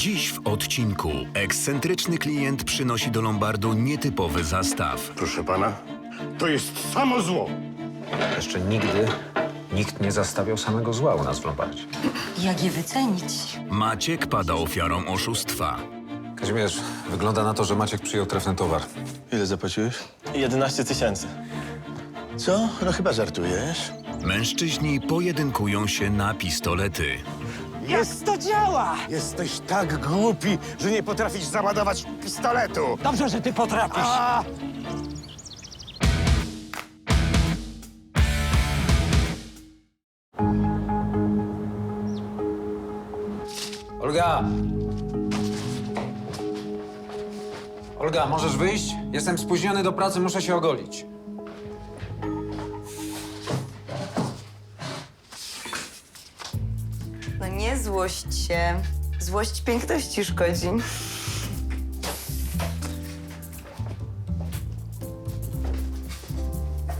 Dziś w odcinku ekscentryczny klient przynosi do Lombardu nietypowy zastaw. Proszę pana, to jest samo zło. Jeszcze nigdy nikt nie zastawiał samego zła u nas w Lombardzie. Jak je wycenić? Maciek pada ofiarą oszustwa. Kazimierz, wygląda na to, że Maciek przyjął trefny towar. Ile zapłaciłeś? 11 000. Co? No chyba żartujesz. Mężczyźni pojedynkują się na pistolety. Jest to działa! Jesteś tak głupi, że nie potrafisz załadować pistoletu. Dobrze, że ty potrafisz. A! Olga! Olga, możesz wyjść? Jestem spóźniony do pracy, muszę się ogolić. No nie złość się. Złość piękności szkodzi.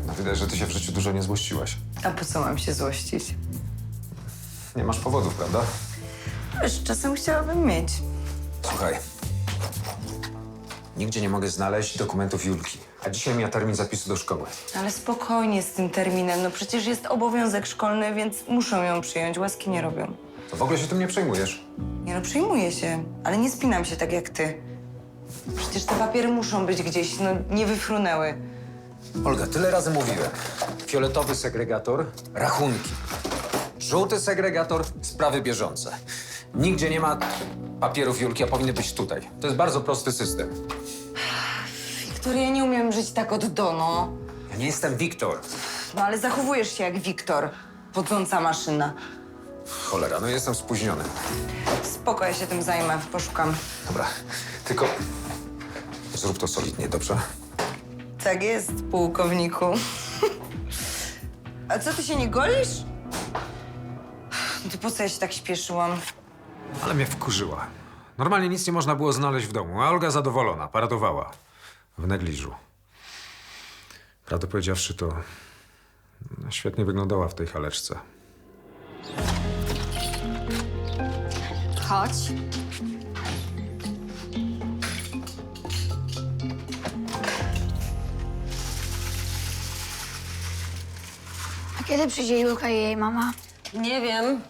No, widać, że ty się w życiu dużo nie złościłaś. A po co mam się złościć? Nie masz powodów, prawda? Wiesz, czasem chciałabym mieć. Słuchaj. Nigdzie nie mogę znaleźć dokumentów Julki. A dzisiaj miała termin zapisu do szkoły. Ale spokojnie z tym terminem. No przecież jest obowiązek szkolny, więc muszą ją przyjąć. Łaski nie robią. To w ogóle się tym nie przejmujesz. Nie no, przejmuję się, ale nie spinam się tak jak ty. Przecież te papiery muszą być gdzieś, no nie wyfrunęły. Olga, tyle razy mówiłem. Fioletowy segregator, rachunki. Żółty segregator, sprawy bieżące. Nigdzie nie ma papierów Julki, a powinny być tutaj. To jest bardzo prosty system. Wiktoria, ja nie umiem żyć tak od do, no. Ja nie jestem Wiktor. No ale zachowujesz się jak Wiktor. Podząca maszyna. Cholera, no jestem spóźniony. Spoko, ja się tym zajmę, poszukam. Dobra, tylko zrób to solidnie, dobrze? Tak jest, pułkowniku. A co, ty się nie golisz? No to po co ja się tak śpieszyłam? Ale mnie wkurzyła. Normalnie nic nie można było znaleźć w domu, a Olga zadowolona, paradowała. W negliżu. Prawdę powiedziawszy, to świetnie wyglądała w tej haleczce. Chodź. A kiedy przyjdzie Julka i jej mama? Nie wiem.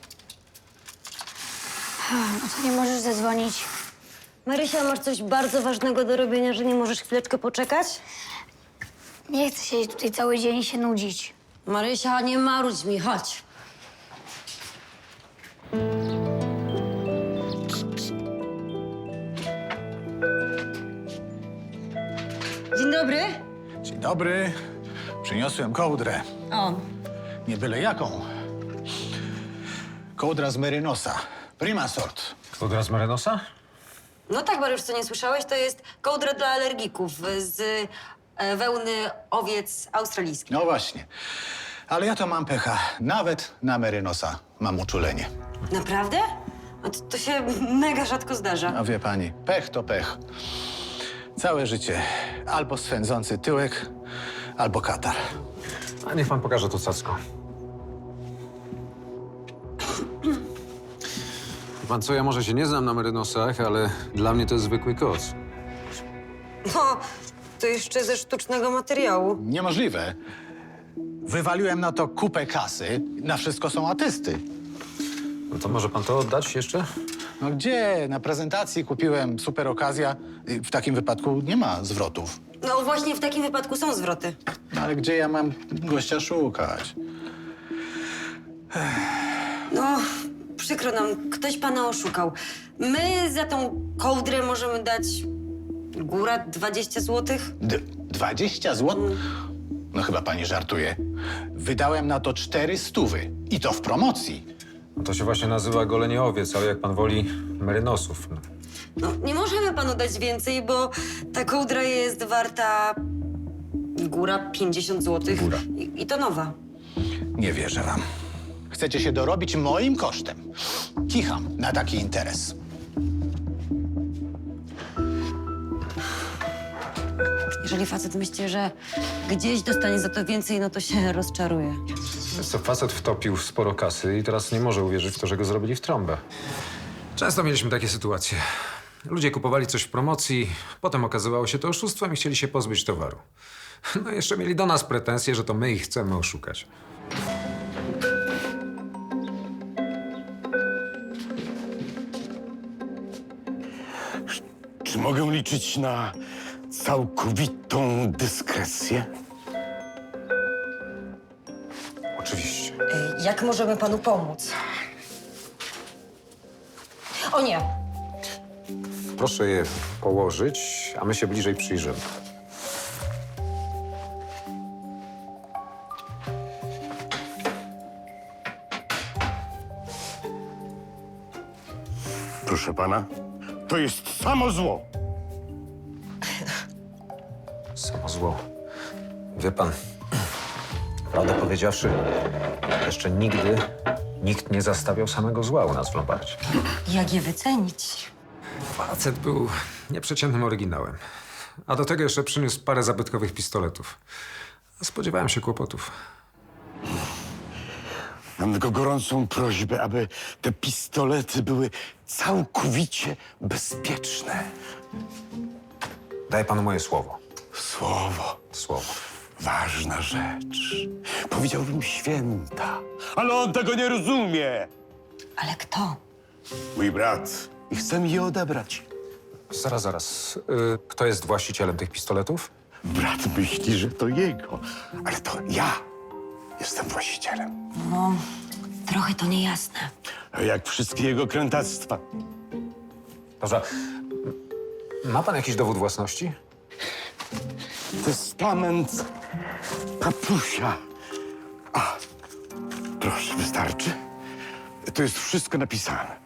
No to nie możesz zadzwonić. Marysia, masz coś bardzo ważnego do robienia, że nie możesz chwileczkę poczekać? Nie chcę siedzieć tutaj cały dzień i się nudzić. Marysia, nie marudź mi, chodź. Dzień dobry. Dzień dobry. Przyniosłem kołdrę. O, Nie byle jaką. Kołdra z Merynosa. Prima sort. Kołdra z Marenosa? no tak, Mariusz, co nie słyszałeś, to jest kołdra dla alergików z wełny owiec australijskich. No właśnie. Ale ja to mam pecha. Nawet na Merynosa mam uczulenie. Naprawdę? No to się mega rzadko zdarza. No wie pani, pech to pech. Całe życie albo swędzący tyłek, albo katar. A niech pan pokaże to cacko. Wie pan co, ja może się nie znam na Merynosach, ale dla mnie to jest zwykły koc. No, to jeszcze ze sztucznego materiału. Niemożliwe. Wywaliłem na to kupę kasy. Na wszystko są atysty. No to może pan to oddać jeszcze? No gdzie? Na prezentacji kupiłem super okazja. W takim wypadku nie ma zwrotów. No właśnie w takim wypadku są zwroty. No ale gdzie ja mam gościa szukać? No, przykro nam, ktoś pana oszukał. My za tą kołdrę możemy dać góra 20 zł. 20 zł? No chyba pani żartuje. Wydałem na to 400 i to w promocji. No to się właśnie nazywa golenie owiec, ale jak pan woli, Merynosów. No. No, nie możemy panu dać więcej, bo ta kołdra jest warta góra 50 zł. Góra. I to nowa. Nie wierzę wam. Chcecie się dorobić moim kosztem. Kicham na taki interes. Jeżeli facet myśli, że gdzieś dostanie za to więcej, no to się rozczaruje. Wiesz co, facet wtopił sporo kasy i teraz nie może uwierzyć w to, że go zrobili w trąbę. Często mieliśmy takie sytuacje. Ludzie kupowali coś w promocji, potem okazywało się to oszustwem i chcieli się pozbyć towaru. No jeszcze mieli do nas pretensje, że to my ich chcemy oszukać. Czy mogę liczyć na całkowitą dyskrecję? Oczywiście. Jak możemy panu pomóc? O nie! Proszę je położyć, a my się bliżej przyjrzymy. Proszę pana, to jest samo zło. Samo zło. Wie pan, prawdę powiedziawszy, jeszcze nigdy nikt nie zastawiał samego zła u nas w Lombardzie. Jak je wycenić? Facet był nieprzeciętnym oryginałem. A do tego jeszcze przyniósł parę zabytkowych pistoletów. Spodziewałem się kłopotów. Mam tylko gorącą prośbę, aby te pistolety były całkowicie bezpieczne. Daję panu moje słowo. Słowo, Słowo. ważna rzecz. Powiedziałbym święta, ale on tego nie rozumie. Ale kto? Mój brat i chcę mi je odebrać. Zaraz. Kto jest właścicielem tych pistoletów? Brat myśli, że to jego, ale to ja jestem właścicielem. No, trochę to niejasne. A jak wszystkie jego krętactwa. Dobrze. Ma pan jakiś dowód własności? Testament papusia. A, proszę, wystarczy? To jest wszystko napisane.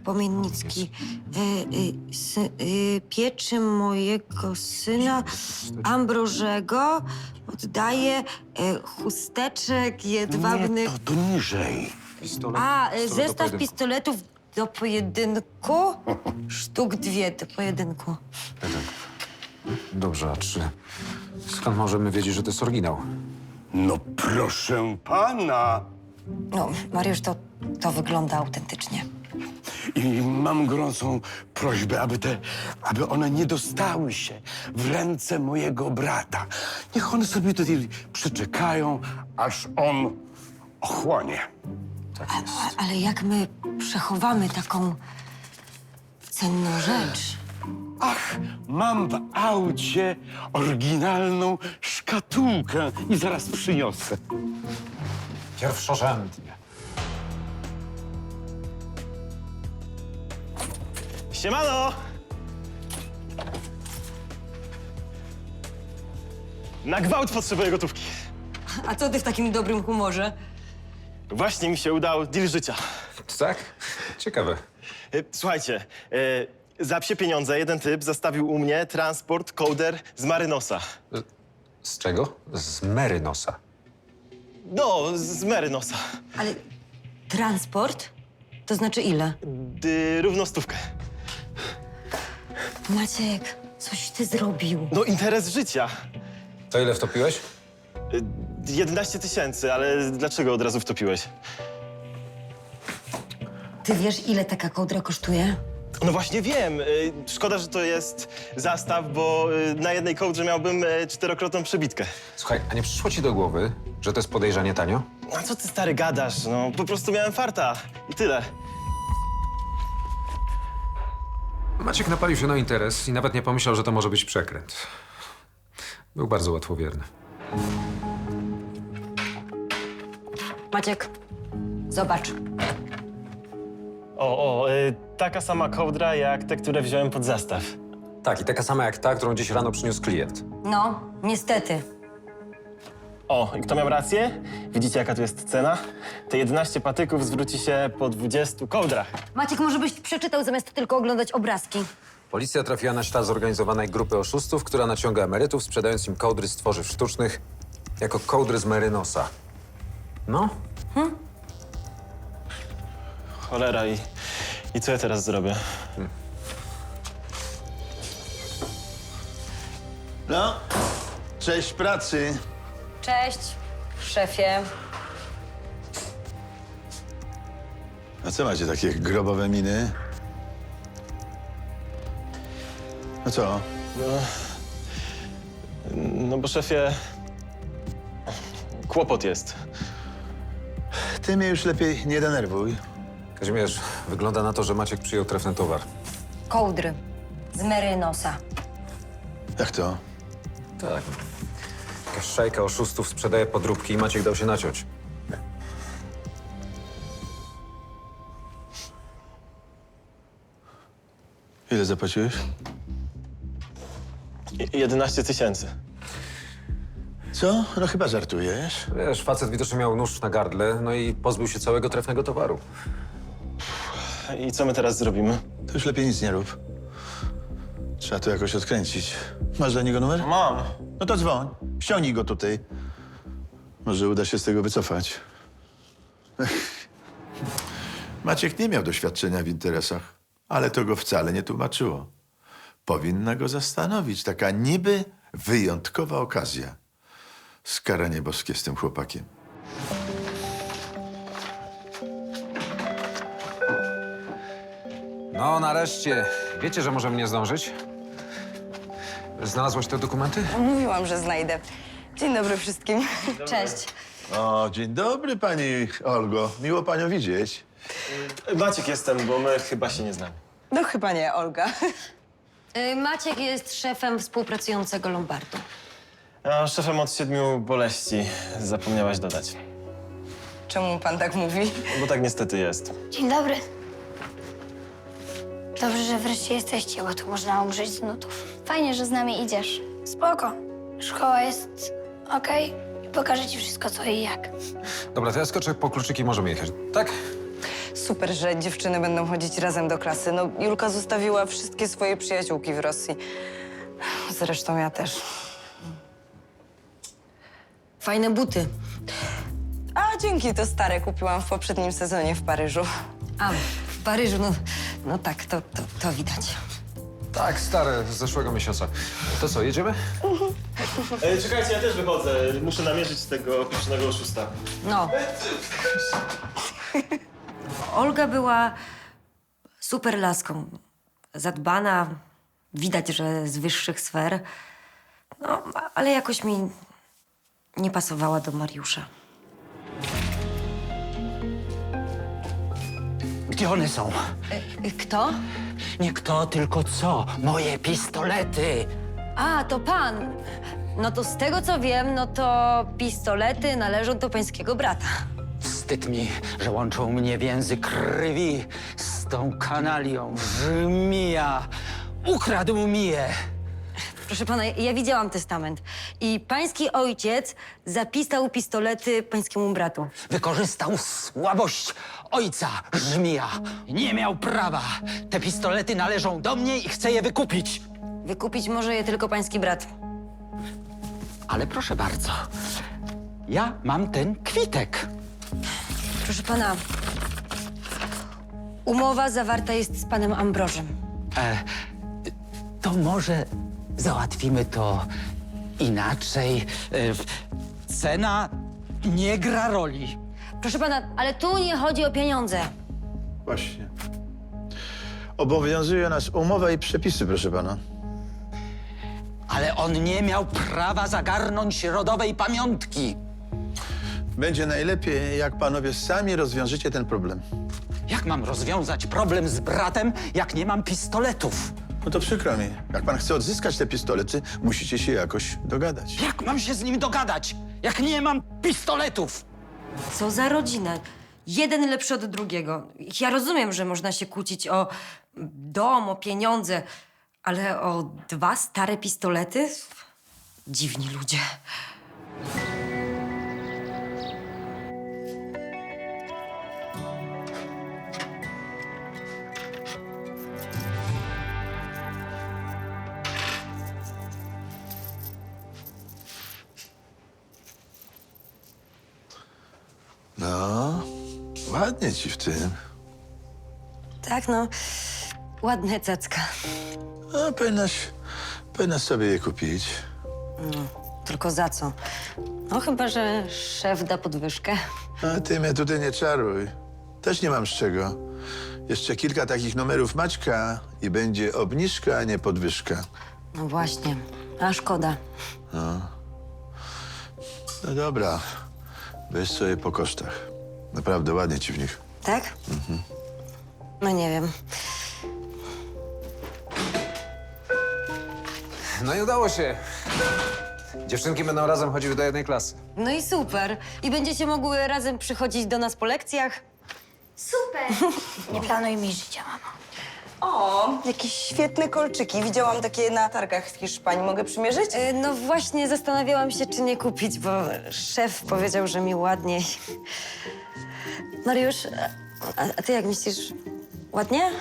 Pomiennicki. Pieczy mojego syna Ambrożego oddaje chusteczek jedwabnych. Nie, to niżej. Pistolet. Zestaw do pojedynku. pistoletów do pojedynku. Sztuk 2 do pojedynku. Dobrze, a skąd możemy wiedzieć, że to jest oryginał? No proszę pana. No, Mariusz, to wygląda autentycznie. I mam gorącą prośbę, aby one nie dostały się w ręce mojego brata. Niech one sobie tutaj przeczekają, aż on ochłonie. Tak jest. Ale jak my przechowamy taką cenną rzecz? Ach, mam w aucie oryginalną szkatułkę i zaraz przyniosę. Pierwszorzędnie. Siemano! Na gwałt potrzebuję gotówki. A co ty w takim dobrym humorze? Właśnie mi się udał deal życia. Tak? Ciekawe. Słuchajcie, za psie pieniądze jeden typ zastawił u mnie transport kołder z Marynosa. Z czego? Z Merynosa. No, z Marynosa. Ale transport? To znaczy ile? Równo stówkę. Maciek, coś ty zrobił. No, interes życia. To ile wtopiłeś? 11 000, ale dlaczego od razu wtopiłeś? Ty wiesz, ile taka kołdra kosztuje? No właśnie wiem. Szkoda, że to jest zastaw, bo na jednej kołdrze miałbym 4-krotną przebitkę. Słuchaj, a nie przyszło ci do głowy, że to jest podejrzanie tanio? A co ty, stary, gadasz? No, po prostu miałem farta i tyle. Maciek napalił się na interes i nawet nie pomyślał, że to może być przekręt. Był bardzo łatwowierny. Maciek, zobacz. Taka sama kołdra jak te, które wziąłem pod zastaw. Tak, i taka sama jak ta, którą dziś rano przyniósł klient. No, niestety. O, i kto miał rację? Widzicie, jaka tu jest cena? Te 11 patyków zwróci się po 20 kołdrach. Maciek, może byś przeczytał zamiast tylko oglądać obrazki. Policja trafiła na ślad zorganizowanej grupy oszustów, która naciąga emerytów, sprzedając im kołdry z tworzyw sztucznych jako kołdry z Merynosa. No, Cholera, i co ja teraz zrobię? No, cześć pracy. Cześć, szefie. co macie, takie grobowe miny? No co? No bo szefie... Kłopot jest. Ty mnie już lepiej nie denerwuj. Kazimierz, wygląda na to, że Maciek przyjął trefny towar. Kołdry z Merynosa. Jak to? Tak. Jakaś szajka oszustów sprzedaje podróbki i Maciek dał się naciąć. Ile zapłaciłeś? 11 000. Co? No chyba żartujesz. Wiesz, facet widocznie miał nóż na gardle, no i pozbył się całego trefnego towaru. I co my teraz zrobimy? To już lepiej nic nie rób. Trzeba to jakoś odkręcić. Masz dla niego numer? Mam. No to dzwoń. Ściągnij go tutaj. Może uda się z tego wycofać. Maciek nie miał doświadczenia w interesach, ale to go wcale nie tłumaczyło. Powinna go zastanowić taka niby wyjątkowa okazja. Skaranie boskie z tym chłopakiem. No, nareszcie. Wiecie, że możemy nie zdążyć? Znalazłaś te dokumenty? Mówiłam, że znajdę. Dzień dobry wszystkim. Cześć. O, dzień dobry, pani Olgo. Miło panią widzieć. Maciek jestem, bo my chyba się nie znamy. No chyba nie, Olga. Maciek jest szefem współpracującego Lombardu. A szefem od 7 boleści. Zapomniałaś dodać. Czemu pan tak mówi? Bo tak niestety jest. Dzień dobry. Dobrze, że wreszcie jesteście, bo tu można umrzeć z nudów. Fajnie, że z nami idziesz. Spoko. Szkoła jest okej i pokażę ci wszystko, co i jak. Dobra, to ja skoczę po kluczyki, możemy jechać. Tak? Super, że dziewczyny będą chodzić razem do klasy. No, Julka zostawiła wszystkie swoje przyjaciółki w Rosji. Zresztą ja też. Fajne buty. A dzięki, to stare kupiłam w poprzednim sezonie w Paryżu. A, w Paryżu, no tak, to widać. Tak, stare, z zeszłego miesiąca. To co, jedziemy? Czekajcie, ja też wychodzę. Muszę namierzyć tego pieprznego oszusta. No. Olga była super laską. Zadbana, widać, że z wyższych sfer. No, ale jakoś mi nie pasowała do Mariusza. Gdzie one są? Kto? Nie kto, tylko co? Moje pistolety. A, to pan. No to z tego, co wiem, no to pistolety należą do pańskiego brata. Wstyd mi, że łączą mnie więzy krwi z tą kanalią. Żmija ukradł mi je. Proszę pana, ja widziałam testament i pański ojciec zapisał pistolety pańskiemu bratu. Wykorzystał słabość ojca, żmija. Nie miał prawa. Te pistolety należą do mnie i chcę je wykupić. Wykupić może je tylko pański brat. Ale proszę bardzo, ja mam ten kwitek. Proszę pana, umowa zawarta jest z panem Ambrożem. To może załatwimy to inaczej. Cena nie gra roli. Proszę pana, ale tu nie chodzi o pieniądze. Właśnie. Obowiązuje nas umowa i przepisy, proszę pana. Ale on nie miał prawa zagarnąć rodowej pamiątki. Będzie najlepiej, jak panowie sami rozwiążecie ten problem. Jak mam rozwiązać problem z bratem, jak nie mam pistoletów? No to przykro mi. Jak pan chce odzyskać te pistolety, musicie się jakoś dogadać. Jak mam się z nim dogadać, jak nie mam pistoletów? Co za rodzina. Jeden lepszy od drugiego. Ja rozumiem, że można się kłócić o dom, o pieniądze, ale o 2 stare pistolety? Dziwni ludzie. No, ładnie ci w tym. Tak, no, ładne cacka. No, powinnaś sobie je kupić. Tylko za co? No chyba, że szef da podwyżkę. A ty mnie tutaj nie czaruj. Też nie mam z czego. Jeszcze kilka takich numerów Maćka i będzie obniżka, a nie podwyżka. No właśnie, a szkoda. No dobra, weź sobie po kosztach. Naprawdę ładnie ci w nich. Tak? No nie wiem. No i udało się. Dziewczynki będą razem chodziły do jednej klasy. No i super. I będziecie mogły razem przychodzić do nas po lekcjach? Super! Nie planuj mi życia, mamo. O, jakieś świetne kolczyki. Widziałam takie na targach w Hiszpanii. Mogę przymierzyć? No właśnie zastanawiałam się, czy nie kupić, bo szef powiedział, że mi ładniej. Mariusz, a ty jak myślisz? Ładnie?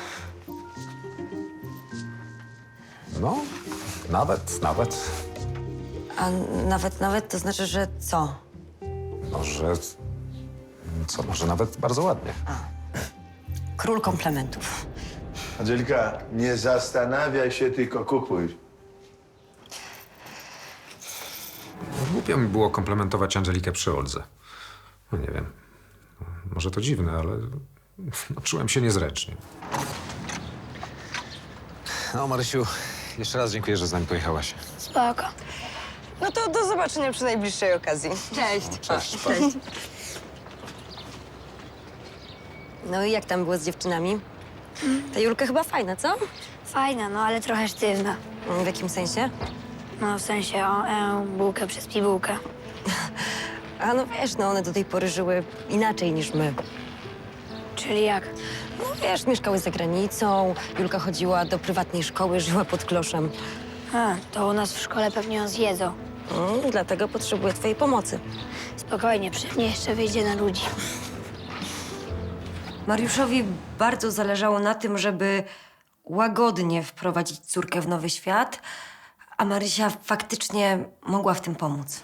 No, nawet. A nawet to znaczy, że co? Może... Co, może nawet bardzo ładnie. Król komplementów. Angelika, nie zastanawiaj się, tylko kupuj. Głupio mi było komplementować Angelikę przy Oldze. No nie wiem. Może to dziwne, ale no, czułem się niezręcznie. No, Marysiu, jeszcze raz dziękuję, że z nami pojechałaś. Spoko. No to do zobaczenia przy najbliższej okazji. Cześć. Cześć. Cześć. No i jak tam było z dziewczynami? Ta Julka chyba fajna, co? Fajna, no ale trochę sztywna. W jakim sensie? No w sensie bułkę przez pigułkę. A no wiesz, no one do tej pory żyły inaczej niż my. Czyli jak? No wiesz, mieszkały za granicą, Julka chodziła do prywatnej szkoły, żyła pod kloszem. A, to u nas w szkole pewnie ją zjedzą. Dlatego potrzebuję twojej pomocy. Spokojnie, przy mnie jeszcze wyjdzie na ludzi. Mariuszowi bardzo zależało na tym, żeby łagodnie wprowadzić córkę w nowy świat, a Marysia faktycznie mogła w tym pomóc.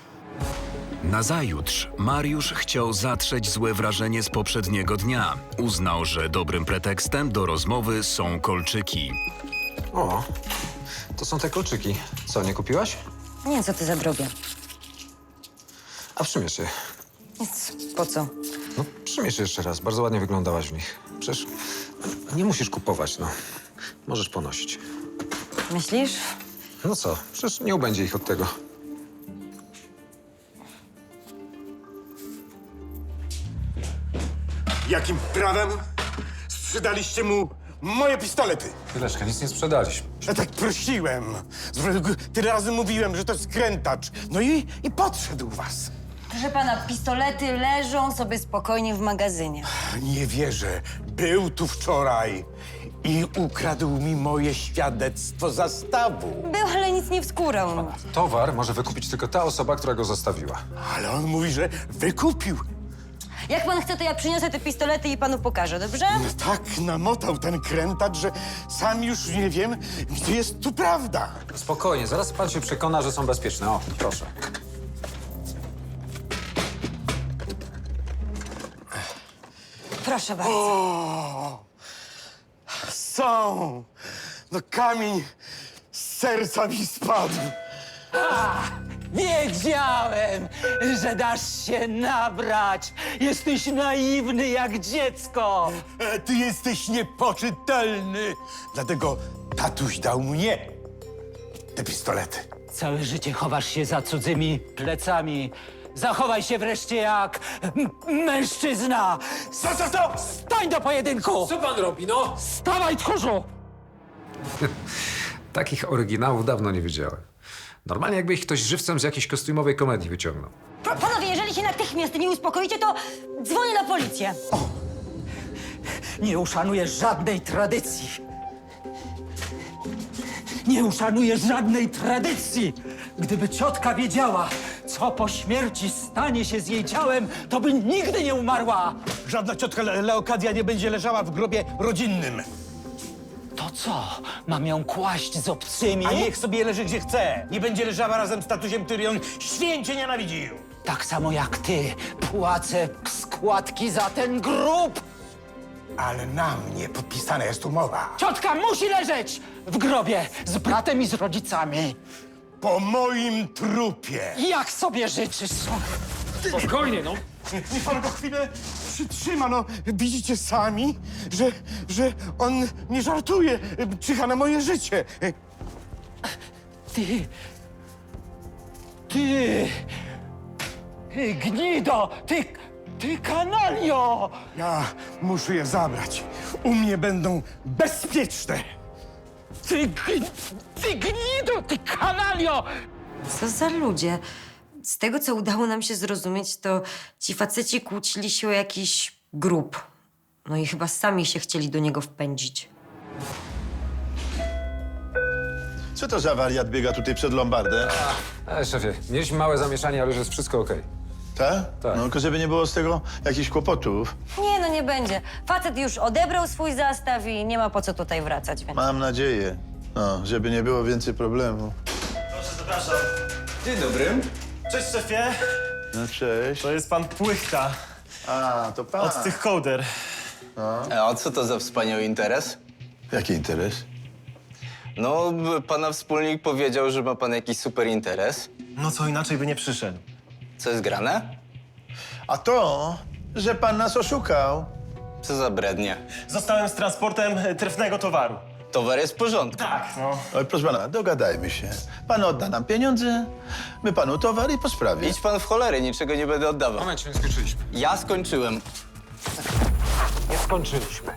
Nazajutrz Mariusz chciał zatrzeć złe wrażenie z poprzedniego dnia. Uznał, że dobrym pretekstem do rozmowy są kolczyki. O, to są te kolczyki. Co, nie kupiłaś? Nie, co ty za drobia. A przymierz je. Nic, po co? No, przymierz je jeszcze raz. Bardzo ładnie wyglądałaś w nich. Przecież nie musisz kupować, no. Możesz ponosić. Myślisz? No co, przecież nie ubędzie ich od tego. Jakim prawem sprzedaliście mu moje pistolety? Chwileczkę, nic nie sprzedaliśmy. Ja tak prosiłem. Tyle razy mówiłem, że to skrętacz. No i podszedł was. Proszę pana, pistolety leżą sobie spokojnie w magazynie. Nie wierzę. Był tu wczoraj i ukradł mi moje świadectwo zastawu. Był, ale nic nie wskórał. Towar może wykupić tylko ta osoba, która go zostawiła. Ale on mówi, że wykupił. Jak pan chce, to ja przyniosę te pistolety i panu pokażę, dobrze? No tak namotał ten krętacz, że sam już nie wiem, gdzie jest tu prawda. Spokojnie, zaraz pan się przekona, że są bezpieczne. O, proszę. Proszę bardzo. Są! No kamień z serca mi spadł. Wiedziałem, że dasz się nabrać. Jesteś naiwny jak dziecko. Ty jesteś niepoczytelny. Dlatego tatuś dał mnie te pistolety. Całe życie chowasz się za cudzymi plecami. Zachowaj się wreszcie jak mężczyzna. Co? Stań do pojedynku! Co pan robi, no? Stawaj, tchórzu! Takich oryginałów dawno nie widziałem. Normalnie jakby ich ktoś żywcem z jakiejś kostiumowej komedii wyciągnął. Panowie, jeżeli się natychmiast nie uspokoicie, to dzwonię na policję. Nie uszanujesz żadnej tradycji. Nie uszanujesz żadnej tradycji. Gdyby ciotka wiedziała, co po śmierci stanie się z jej ciałem, to by nigdy nie umarła. Żadna ciotka Leokadia nie będzie leżała w grobie rodzinnym. To co? Mam ją kłaść z obcymi? A niech sobie leży gdzie chce. Nie będzie leżała razem z tatusiem, który ją święcie nienawidził. Tak samo jak ty płacę składki za ten grób. Ale na mnie podpisana jest umowa. Ciotka musi leżeć w grobie z bratem i z rodzicami. Po moim trupie. Jak sobie życzysz? Spokojnie, no. Niech pan go chwilę przytrzyma, no. Widzicie sami, że on nie żartuje, czyha na moje życie. Ty gnido! Ty kanalio! Ja muszę je zabrać. U mnie będą bezpieczne. Ty gnido! Ty kanalio! Co za ludzie? Z tego, co udało nam się zrozumieć, to ci faceci kłócili się o jakiś grób. No i chyba sami się chcieli do niego wpędzić. Co to za wariat biega tutaj przed Lombardem? Szefie, mieliśmy małe zamieszanie, ale już jest wszystko okej. Tak? Tak. No, tylko żeby nie było z tego jakichś kłopotów. Nie, no nie będzie. Facet już odebrał swój zastaw i nie ma po co tutaj wracać. Więc... Mam nadzieję. No, żeby nie było więcej problemów. Proszę, zapraszam. Dzień dobry. Cześć, szefie. No, cześć. To jest pan Płychta A, to pan. od tych kołder. A co to za wspaniały interes? Jaki interes? No, pana wspólnik powiedział, że ma pan jakiś super interes. No co inaczej by nie przyszedł. Co jest grane? A to, że pan nas oszukał. Co za brednie. Zostałem z transportem trefnego towaru. Towar jest w porządku. Tak, no. Oj, proszę pana, dogadajmy się. Pan odda nam pieniądze, my panu towar i po sprawie. Idź pan w cholerę, niczego nie będę oddawał. Moment, nie skończyliśmy. Ja skończyłem. Nie skończyliśmy.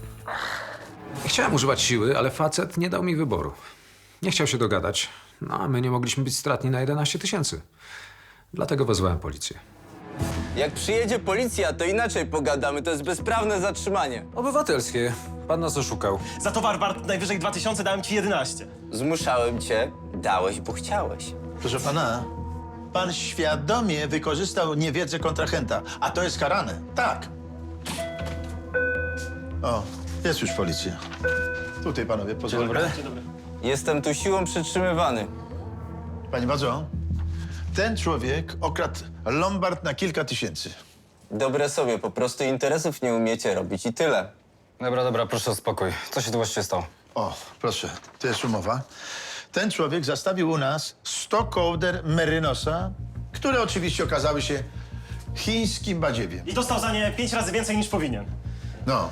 Chciałem używać siły, ale facet nie dał mi wyboru. Nie chciał się dogadać, no a my nie mogliśmy być stratni na 11 000. Dlatego wezwałem policję. Jak przyjedzie policja, to inaczej pogadamy. To jest bezprawne zatrzymanie. Obywatelskie. Pan nas oszukał. Za towar wart najwyżej 2000 dałem ci 11. Zmuszałem cię, dałeś, bo chciałeś. Proszę pana, pan świadomie wykorzystał niewiedzę kontrahenta, a to jest karane. Tak. O, jest już policja. Tutaj panowie, pozwolę. Dzień dobry. Jestem tu siłą przytrzymywany. Panie władzo, ten człowiek okradł Lombard na kilka tysięcy. Dobre sobie, po prostu interesów nie umiecie robić i tyle. Dobra, proszę o spokój. Co się tu właściwie stało? O, proszę, to jest umowa. Ten człowiek zastawił u nas 100 kołder Merynosa, które oczywiście okazały się chińskim badziewiem. I dostał za nie 5 razy więcej niż powinien. No,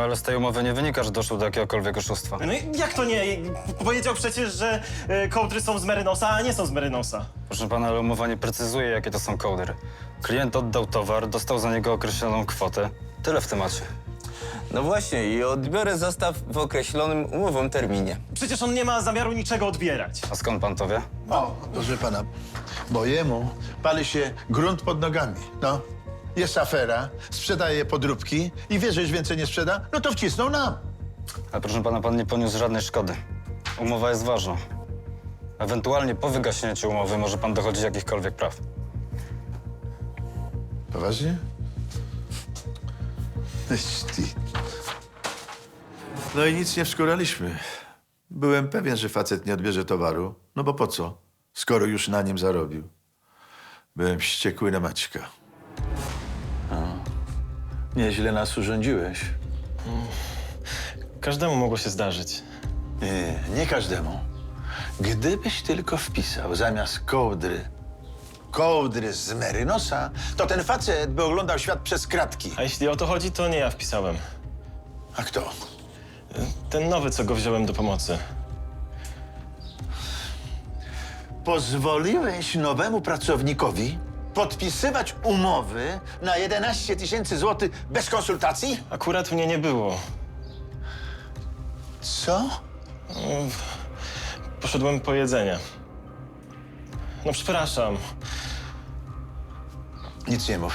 Ale z tej umowy nie wynika, że doszło do jakiegokolwiek oszustwa. No i jak to nie? Powiedział przecież, że kołdry są z Merynosa, a nie są z Merynosa. Proszę pana, ale umowa nie precyzuje, jakie to są kołdry. Klient oddał towar, dostał za niego określoną kwotę. Tyle w temacie. No właśnie, i odbiorę zastaw w określonym umową terminie. Przecież on nie ma zamiaru niczego odbierać. A skąd pan to wie? o, proszę pana, bo jemu pali się grunt pod nogami. No, jest afera, sprzedaje podróbki i wie, że już więcej nie sprzeda, no to wcisnął nam. Ale proszę pana, pan nie poniósł żadnej szkody. Umowa jest ważna. Ewentualnie po wygaśnięciu umowy może pan dochodzić jakichkolwiek praw. Poważnie? Ty. No i nic nie wskuraliśmy. Byłem pewien, że facet nie odbierze towaru. No bo po co, skoro już na nim zarobił? Byłem wściekły na Maćka. Nieźle nas urządziłeś. Każdemu mogło się zdarzyć. Nie każdemu. Gdybyś tylko wpisał zamiast kołdry z Merynosa, to ten facet by oglądał świat przez kratki. A jeśli o to chodzi, to nie ja wpisałem. A kto? Ten nowy, co go wziąłem do pomocy. Pozwoliłeś nowemu pracownikowi podpisywać umowy na 11 000 złotych bez konsultacji? Akurat mnie nie było. Co? Poszedłem po jedzenie. No przepraszam. Nic nie mów.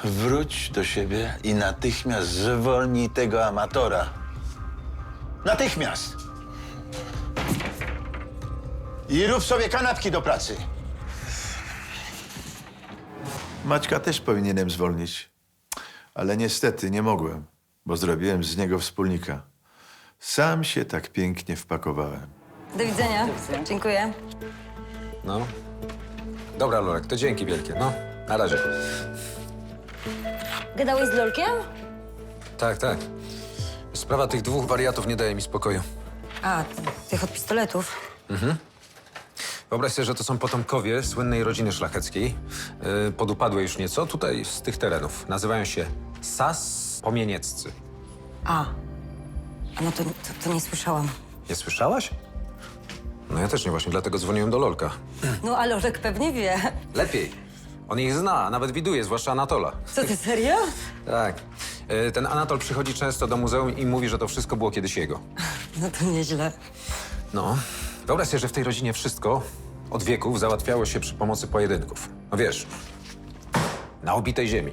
Wróć do siebie i natychmiast zwolnij tego amatora. Natychmiast! I rób sobie kanapki do pracy. Maćka też powinienem zwolnić. Ale niestety nie mogłem, bo zrobiłem z niego wspólnika. Sam się tak pięknie wpakowałem. Do widzenia. Dziękuję. No. Dobra, Lolek, to dzięki wielkie. No, na razie. Gadałeś z Lolkiem? Tak. Sprawa tych dwóch wariatów nie daje mi spokoju. A, tych od pistoletów. Wyobraź sobie, że to są potomkowie słynnej rodziny szlacheckiej, podupadłej już nieco, tutaj z tych terenów. Nazywają się Sas-Pomienieccy. A no to nie słyszałam. Nie słyszałaś? No ja też nie, właśnie dlatego dzwoniłem do Lolka. No, ale Olek pewnie wie. Lepiej. On ich zna, a nawet widuje, zwłaszcza Anatola. Co ty, serio? Tak. Ten Anatol przychodzi często do muzeum i mówi, że to wszystko było kiedyś jego. No to nieźle. No, wyobraź sobie, że w tej rodzinie wszystko od wieków załatwiało się przy pomocy pojedynków. No wiesz, na obitej ziemi.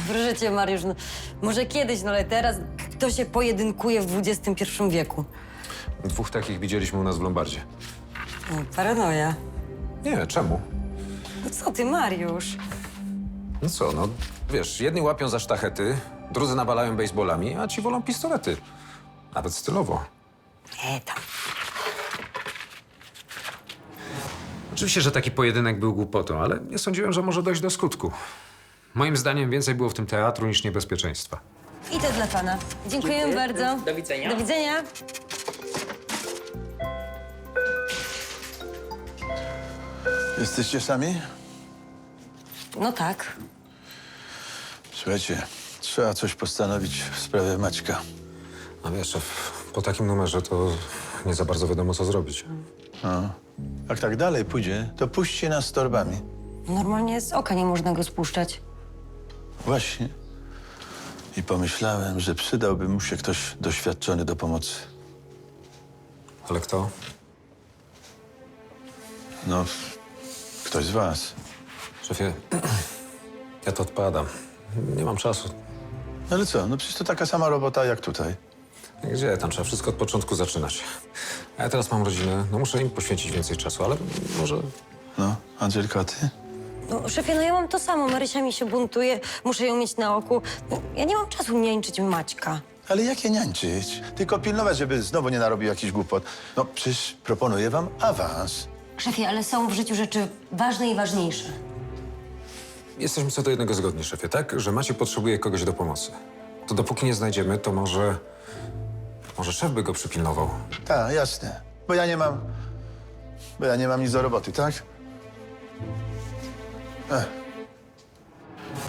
Proszę cię, Mariusz, no, może kiedyś, no ale teraz kto się pojedynkuje w XXI wieku? 2 takich widzieliśmy u nas w Lombardzie. No, paranoja. Nie, czemu? No co ty, Mariusz? No co, no wiesz, jedni łapią za sztachety, drudzy nawalają baseballami, a ci wolą pistolety. Nawet stylowo. Tam. Oczywiście, że taki pojedynek był głupotą, ale nie sądziłem, że może dojść do skutku. Moim zdaniem więcej było w tym teatru niż niebezpieczeństwa. I to dla pana. Dziękuję bardzo. Do widzenia. Do widzenia. Jesteście sami? No tak. Słuchajcie, trzeba coś postanowić w sprawie Maćka. A wiesz, szef, po takim numerze to nie za bardzo wiadomo, co zrobić. No. Jak tak dalej pójdzie, to puśćcie nas z torbami. Normalnie z oka nie można go spuszczać. Właśnie. I pomyślałem, że przydałby mu się ktoś doświadczony do pomocy. Ale kto? No, ktoś z was. Szefie, ja to odpadam. Nie mam czasu. Ale co, no przecież to taka sama robota jak tutaj. Gdzie tam? Trzeba wszystko od początku zaczynać. A ja teraz mam rodzinę, no muszę im poświęcić więcej czasu, ale może... No, Angelka, ty? No, szefie, no ja mam to samo. Marysia mi się buntuje, muszę ją mieć na oku. No, ja nie mam czasu niańczyć Maćka. Ale jakie niańczyć? Tylko pilnować, żeby znowu nie narobił jakiś głupot. No, przecież proponuję wam awans. Szefie, ale są w życiu rzeczy ważne i ważniejsze. Jesteśmy co do jednego zgodni, szefie, tak? Że Maciek potrzebuje kogoś do pomocy. To dopóki nie znajdziemy, to może szef by go przypilnował. Tak, jasne. Bo ja nie mam nic do roboty, tak?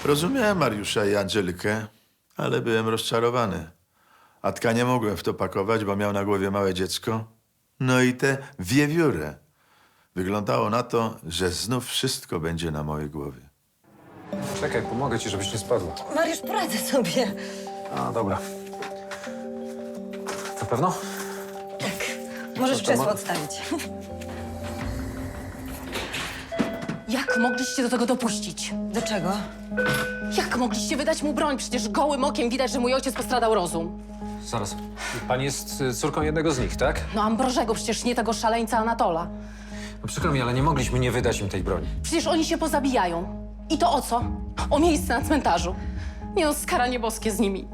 Rozumiałem Mariusza i Angelikę, ale byłem rozczarowany. Atka nie mogłem w to pakować, bo miał na głowie małe dziecko. No i tę wiewiórę. Wyglądało na to, że znów wszystko będzie na mojej głowie. Czekaj, pomogę ci, żebyś nie spadła. Mariusz, poradzę sobie. A, dobra. Na pewno? Możesz to krzesło ma- odstawić. Jak mogliście do tego dopuścić? Do czego? Jak mogliście wydać mu broń? Przecież gołym okiem widać, że mój ojciec postradał rozum. Zaraz. Pani jest córką jednego z nich, tak? No Ambrożego, przecież nie tego szaleńca Anatola. No przykro mi, ale nie mogliśmy nie wydać im tej broni. Przecież oni się pozabijają. I to o co? O miejsce na cmentarzu. Nie no, skaranie boskie z nimi.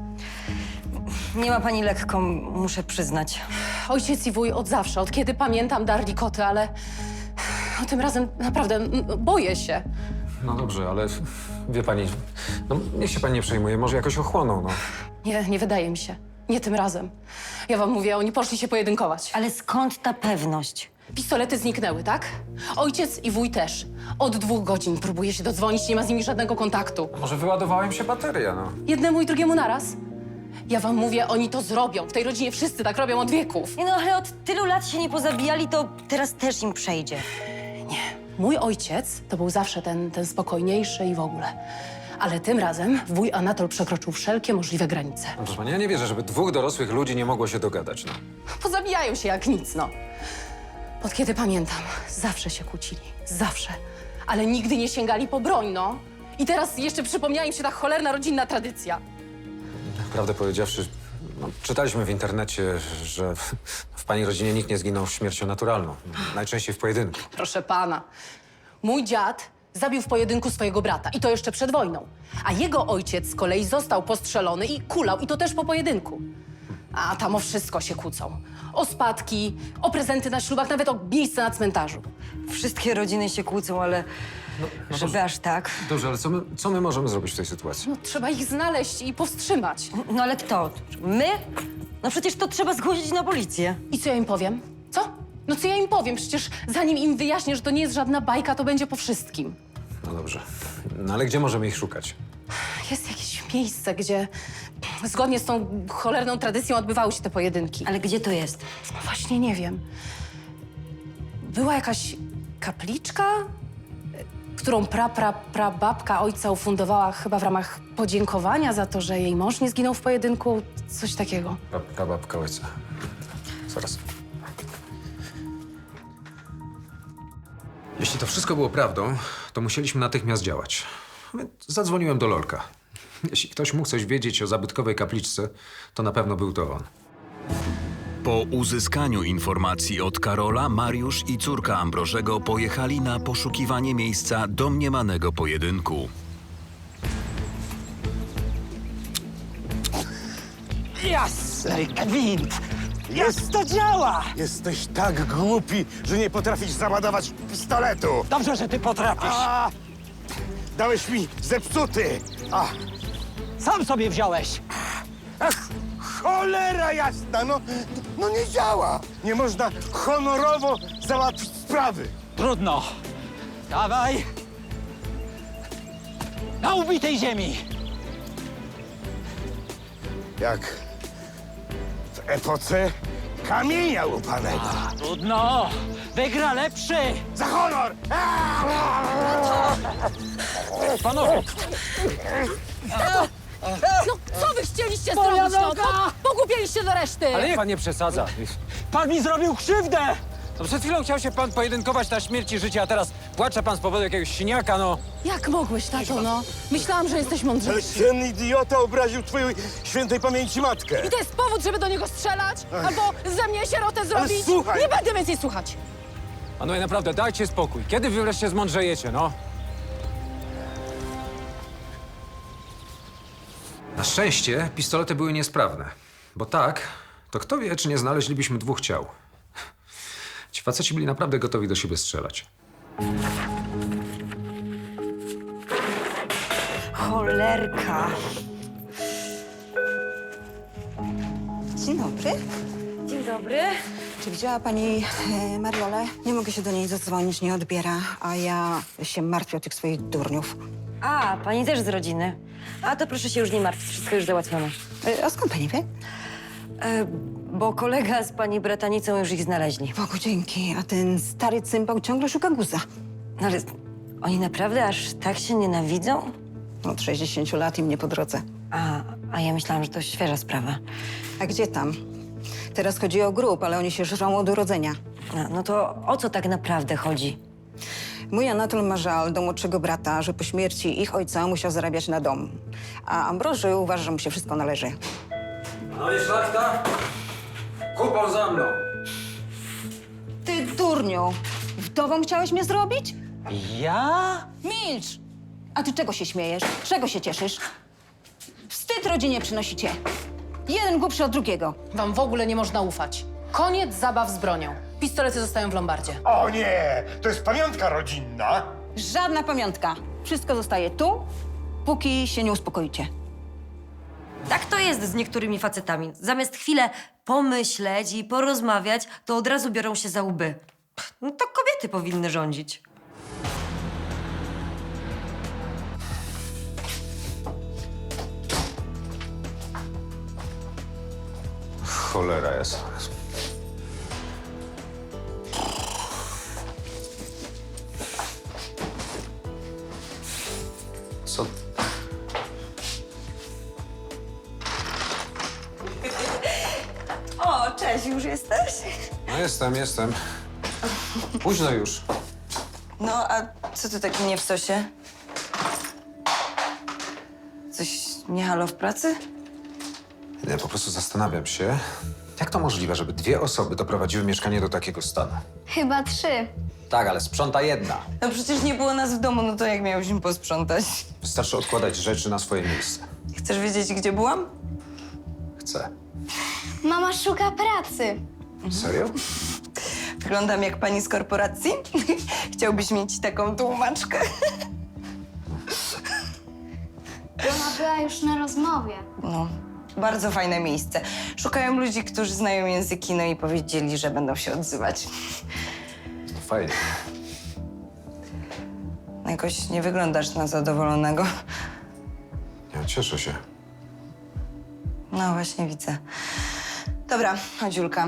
Nie ma pani lekko, muszę przyznać. Ojciec i wuj od zawsze, od kiedy pamiętam, darli koty, ale... No, tym razem naprawdę boję się. No dobrze, ale wie pani, no niech się pani nie przejmuje, może jakoś ochłoną, no. Nie wydaje mi się. Nie tym razem. Ja wam mówię, oni poszli się pojedynkować. Ale skąd ta pewność? Pistolety zniknęły, tak? Ojciec i wuj też. Od 2 godzin próbuję się dodzwonić, nie ma z nimi żadnego kontaktu. Może wyładowała im się bateria, no. Jednemu i drugiemu naraz. Ja wam mówię, oni to zrobią. W tej rodzinie wszyscy tak robią od wieków. Nie no, ale od tylu lat się nie pozabijali, to teraz też im przejdzie. Mój ojciec to był zawsze ten spokojniejszy i w ogóle. Ale tym razem wuj Anatol przekroczył wszelkie możliwe granice. No, proszę pani, ja nie wierzę, żeby 2 dorosłych ludzi nie mogło się dogadać, no. Pozabijają się jak nic, no. Od kiedy pamiętam, zawsze się kłócili. Zawsze. Ale nigdy nie sięgali po broń, no. I teraz jeszcze przypomniała im się ta cholerna rodzinna tradycja. Prawdę powiedziawszy, no, czytaliśmy w internecie, że w pani rodzinie nikt nie zginął śmiercią naturalną. Najczęściej w pojedynku. Proszę pana, mój dziad zabił w pojedynku swojego brata i to jeszcze przed wojną. A jego ojciec z kolei został postrzelony i kulał i to też po pojedynku. A tam o wszystko się kłócą. O spadki, o prezenty na ślubach, nawet o miejsce na cmentarzu. Wszystkie rodziny się kłócą, ale żeby aż tak. Dobrze, ale co my możemy zrobić w tej sytuacji? No, trzeba ich znaleźć i powstrzymać. No ale kto? My? No przecież to trzeba zgłosić na policję. I co ja im powiem? Co? No co ja im powiem? Przecież zanim im wyjaśnię, że to nie jest żadna bajka, to będzie po wszystkim. No dobrze. No ale gdzie możemy ich szukać? Jest jakieś miejsce, gdzie zgodnie z tą cholerną tradycją odbywały się te pojedynki. Ale gdzie to jest? No właśnie nie wiem. Była jakaś kapliczka, którą prababka ojca ufundowała chyba w ramach podziękowania za to, że jej mąż nie zginął w pojedynku. Coś takiego. Prababka ojca. Zaraz. Jeśli to wszystko było prawdą, to musieliśmy natychmiast działać. Więc zadzwoniłem do Lolka. Jeśli ktoś mógł coś wiedzieć o zabytkowej kapliczce, to na pewno był to on. Po uzyskaniu informacji od Karola, Mariusz i córka Ambrożego pojechali na poszukiwanie miejsca domniemanego pojedynku. Jasny gwint! Jest to działa! Jesteś tak głupi, że nie potrafisz załadować pistoletu! Dobrze, że ty potrafisz. A! Dałeś mi zepsuty! A! Sam sobie wziąłeś. Ach, cholera jasna! No nie działa! Nie można honorowo załatwić sprawy! Trudno. Dawaj. Na ubitej ziemi. Jak w epoce kamienia łupanego. Trudno. Wygra lepszy. Za honor! Panowie. No co wy chcieliście zrobić? No, pogłupieliście do reszty! Ale niech pan nie przesadza. Pan mi zrobił krzywdę. No przed chwilą chciał się pan pojedynkować na śmierć i życie, a teraz płacze pan z powodu jakiegoś siniaka, no. Jak mogłeś, tato, no? Myślałam, że jesteś Ale mądrzejszy. ten idiota obraził twojej świętej pamięci matkę! I to jest powód, żeby do niego strzelać? Albo ze mnie sierotę zrobić? słuchaj! Nie będę więcej słuchać. Panowie, naprawdę, dajcie spokój. Kiedy wy wreszcie zmądrzejecie, no? Na szczęście pistolety były niesprawne. Bo tak, to kto wie, czy nie znaleźlibyśmy 2 ciał. Ci faceci byli naprawdę gotowi do siebie strzelać. Cholerka. Dzień dobry. Dzień dobry. Czy widziała pani Mariolę? Nie mogę się do niej zadzwonić, nie odbiera, a ja się martwię o tych swoich durniów. A, pani też z rodziny. A to proszę się już nie martwić, wszystko już załatwione. A skąd pani wie? Bo kolega z pani bratanicą już ich znaleźli. Bogu dzięki, a ten stary cymbał ciągle szuka guza. No ale oni naprawdę aż tak się nienawidzą? Od 60 lat im nie po drodze. A ja myślałam, że to świeża sprawa. A gdzie tam? Teraz chodzi o grób, ale oni się żrą od urodzenia. No to o co tak naprawdę chodzi? Mój Anatol ma żal do młodszego brata, że po śmierci ich ojca musiał zarabiać na dom. A Ambroży uważa, że mu się wszystko należy. No i szlachta? Kupą za mną. Ty durniu! Wdową chciałeś mnie zrobić? Ja? Milcz! A ty czego się śmiejesz? Czego się cieszysz? Wstyd rodzinie przynosicie. Jeden głupszy od drugiego. Wam w ogóle nie można ufać. Koniec zabaw z bronią. Pistolety zostają w lombardzie. O nie! To jest pamiątka rodzinna! Żadna pamiątka. Wszystko zostaje tu, póki się nie uspokoicie. Tak to jest z niektórymi facetami. Zamiast chwilę pomyśleć i porozmawiać, to od razu biorą się za łby. No to kobiety powinny rządzić. Cholera jest. Co? O, cześć, już jesteś? No jestem. Późno już. No, a co ty taki nie w sosie? Coś nie halo w pracy? Nie, po prostu zastanawiam się, jak to możliwe, żeby 2 osoby doprowadziły mieszkanie do takiego stanu? Chyba 3. Tak, ale sprząta jedna. No przecież nie było nas w domu, no to jak miałyśmy posprzątać? Wystarczy odkładać rzeczy na swoje miejsce. Chcesz wiedzieć, gdzie byłam? Chcę. Mama szuka pracy. Serio? Wyglądam jak pani z korporacji? Chciałbyś mieć taką tłumaczkę? Mama była już na rozmowie. No, bardzo fajne miejsce. Szukają ludzi, którzy znają języki, no i powiedzieli, że będą się odzywać. Fajnie. Jakoś nie wyglądasz na zadowolonego. Ja cieszę się. No właśnie widzę. Dobra, chodź Julka.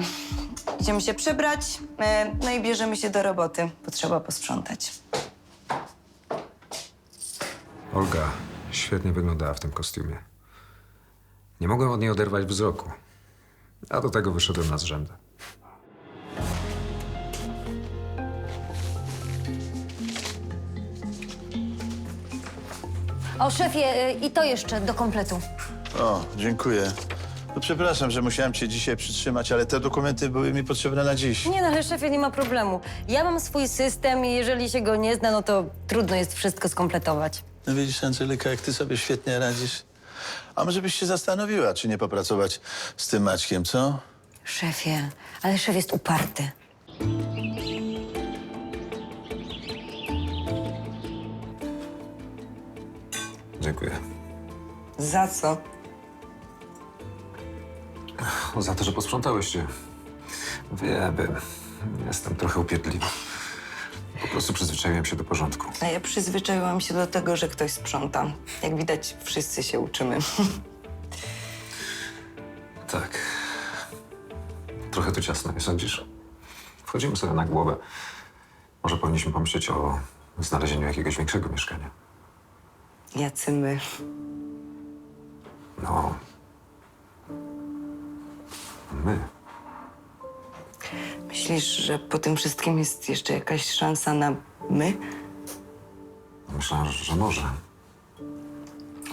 Idziemy się przebrać, no i bierzemy się do roboty, bo trzeba posprzątać. Olga świetnie wyglądała w tym kostiumie. Nie mogłem od niej oderwać wzroku. A do tego wyszedłem na zrzędę. O, szefie, i to jeszcze do kompletu. O, dziękuję. No, przepraszam, że musiałem cię dzisiaj przytrzymać, ale te dokumenty były mi potrzebne na dziś. Nie no, ale szefie, nie ma problemu. Ja mam swój system i jeżeli się go nie zna, no to trudno jest wszystko skompletować. No widzisz, Angelika, jak ty sobie świetnie radzisz. A może byś się zastanowiła, czy nie popracować z tym Maćkiem, co? Szefie, ale szef jest uparty. Dziękuję. Za co? Za to, że posprzątałyście. Wiem, jestem trochę upierdliwy. Po prostu przyzwyczaiłem się do porządku. A ja przyzwyczaiłam się do tego, że ktoś sprząta. Jak widać, wszyscy się uczymy. Tak. Trochę tu ciasno, nie sądzisz? Wchodzimy sobie na głowę. Może powinniśmy pomyśleć o znalezieniu jakiegoś większego mieszkania. Jacy my. No. My. Myślisz, że po tym wszystkim jest jeszcze jakaś szansa na my? Myślałem, że może.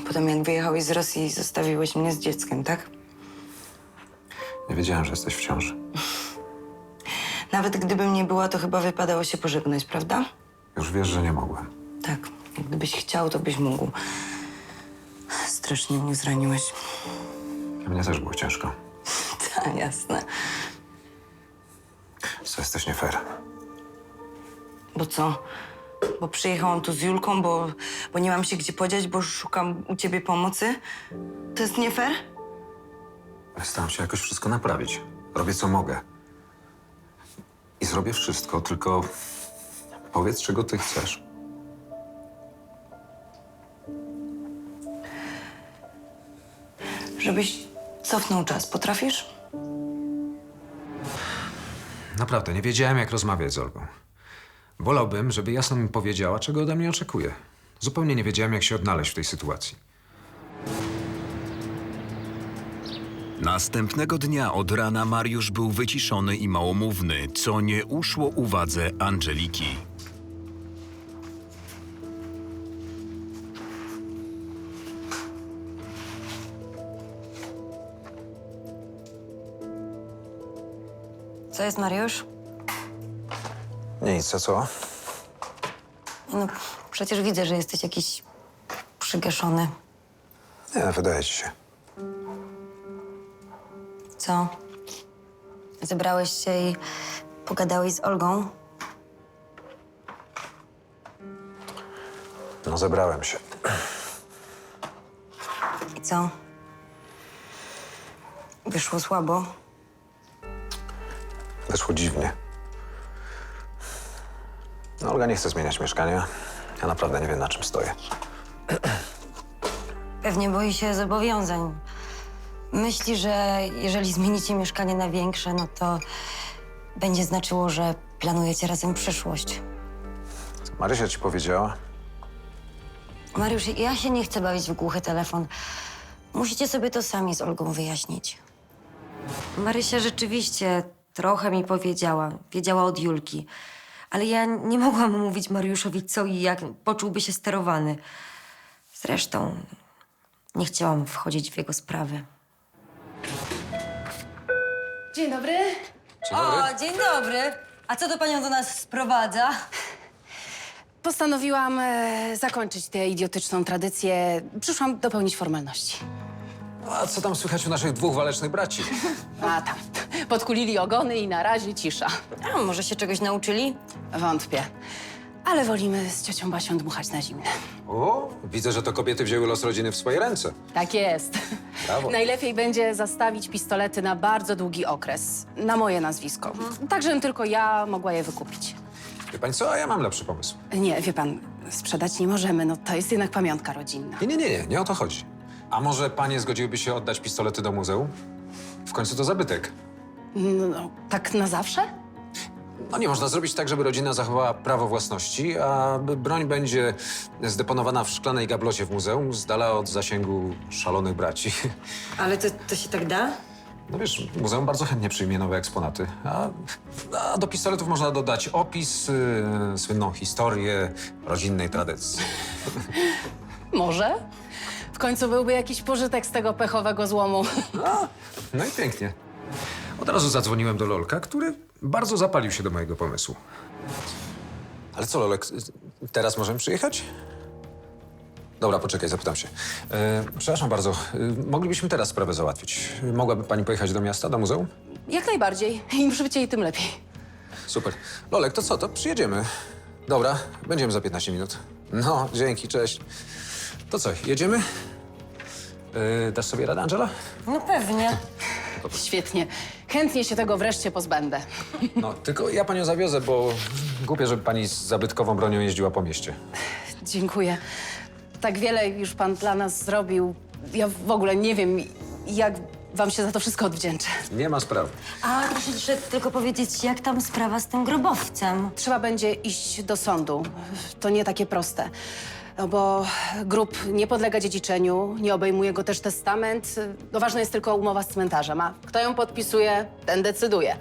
Potem jak wyjechałeś z Rosji, zostawiłeś mnie z dzieckiem, tak? Nie wiedziałem, że jesteś w ciąży. Nawet gdybym nie była, to chyba wypadało się pożegnać, prawda? Już wiesz, że nie mogłem. Tak. Jak gdybyś chciał, to byś mógł. Strasznie mnie zraniłeś. Mnie też było ciężko. Tak, jasne. Co jesteś nie fair. Bo co? Bo przyjechałam tu z Julką, bo nie mam się gdzie podziać, bo szukam u ciebie pomocy? To jest nie fair? Staram się jakoś wszystko naprawić. Robię, co mogę. I zrobię wszystko, tylko powiedz, czego ty chcesz. Żebyś cofnął czas. Potrafisz? Naprawdę, nie wiedziałem, jak rozmawiać z Olgą. Wolałbym, żeby jasno mi powiedziała, czego ode mnie oczekuje. Zupełnie nie wiedziałem, jak się odnaleźć w tej sytuacji. Następnego dnia od rana Mariusz był wyciszony i małomówny, co nie uszło uwadze Angeliki. Co jest, Mariusz? Nic, a co? No, przecież widzę, że jesteś jakiś przygaszony. Nie, wydaje ci się. Co? Zebrałeś się i pogadałeś z Olgą? No, zebrałem się. I co? Wyszło słabo? Wyszło dziwnie. No, Olga nie chce zmieniać mieszkania. Ja naprawdę nie wiem, na czym stoję. Pewnie boi się zobowiązań. Myśli, że jeżeli zmienicie mieszkanie na większe, no to będzie znaczyło, że planujecie razem przyszłość. Marysia ci powiedziała? Mariusz, ja się nie chcę bawić w głuchy telefon. Musicie sobie to sami z Olgą wyjaśnić. Marysia rzeczywiście trochę mi powiedziała. Wiedziała od Julki. Ale ja nie mogłam mówić Mariuszowi co i jak. Poczułby się sterowany. Zresztą nie chciałam wchodzić w jego sprawy. Dzień dobry. O, dzień dobry. A co to panią do nas sprowadza? Postanowiłam zakończyć tę idiotyczną tradycję. Przyszłam dopełnić formalności. A co tam słychać u naszych dwóch walecznych braci? A tam, podkulili ogony i na razie cisza. A może się czegoś nauczyli? Wątpię. Ale wolimy z ciocią Basią dmuchać na zimne. O, widzę, że to kobiety wzięły los rodziny w swoje ręce. Tak jest. Brawo. Najlepiej będzie zastawić pistolety na bardzo długi okres. Na moje nazwisko. Tak, żebym tylko ja mogła je wykupić. Wie pani co, a ja mam lepszy pomysł. Nie, wie pan, sprzedać nie możemy. No to jest jednak pamiątka rodzinna. Nie o to chodzi. A może panie zgodziłyby się oddać pistolety do muzeum? W końcu to zabytek. No, tak na zawsze? No nie można zrobić tak, żeby rodzina zachowała prawo własności, a broń będzie zdeponowana w szklanej gablocie w muzeum, z dala od zasięgu szalonych braci. Ale to się tak da? No wiesz, muzeum bardzo chętnie przyjmie nowe eksponaty, a do pistoletów można dodać opis, słynną historię rodzinnej tradycji. Może. W końcu byłby jakiś pożytek z tego pechowego złomu. No i pięknie. Od razu zadzwoniłem do Lolka, który bardzo zapalił się do mojego pomysłu. Ale co, Lolek, teraz możemy przyjechać? Dobra, poczekaj, zapytam się. Przepraszam bardzo, moglibyśmy teraz sprawę załatwić. Mogłaby pani pojechać do miasta, do muzeum? Jak najbardziej. Im szybciej, tym lepiej. Super. Lolek, to co, to przyjedziemy. Dobra, będziemy za 15 minut. No, dzięki, cześć. To co, jedziemy? Dasz sobie radę, Angela? No pewnie. Świetnie. Chętnie się tego wreszcie pozbędę. No, tylko ja panią zawiozę, bo głupie, żeby pani z zabytkową bronią jeździła po mieście. Dziękuję. Tak wiele już pan dla nas zrobił. Ja w ogóle nie wiem, jak wam się za to wszystko odwdzięczę. Nie ma sprawy. A proszę jeszcze tylko powiedzieć, jak tam sprawa z tym grobowcem? Trzeba będzie iść do sądu. To nie takie proste. No bo grób nie podlega dziedziczeniu, nie obejmuje go też testament. No ważna jest tylko umowa z cmentarzem, a kto ją podpisuje, ten decyduje.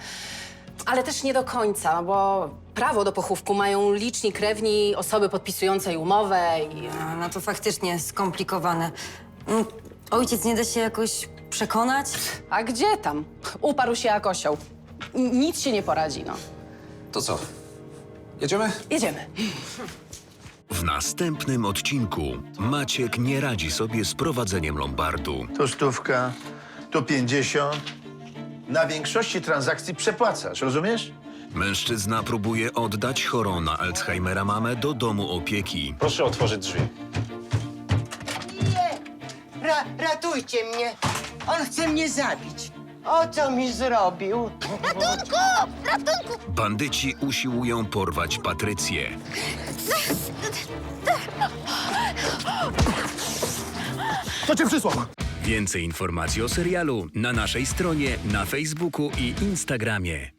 Ale też nie do końca, bo prawo do pochówku mają liczni krewni osoby podpisującej umowę i... No to faktycznie skomplikowane. Ojciec nie da się jakoś przekonać? A gdzie tam? Uparł się jak osioł. Nic się nie poradzi, no. To co, jedziemy? Jedziemy. W następnym odcinku Maciek nie radzi sobie z prowadzeniem lombardu. To 100, to 50. Na większości transakcji przepłacasz, rozumiesz? Mężczyzna próbuje oddać chorą na Alzheimera mamę do domu opieki. Proszę otworzyć drzwi. Ratujcie mnie! On chce mnie zabić. O co mi zrobił? Ratunku! Ratunku! Bandyci usiłują porwać Patrycję. To cię przysłał! Więcej informacji o serialu na naszej stronie, na Facebooku i Instagramie.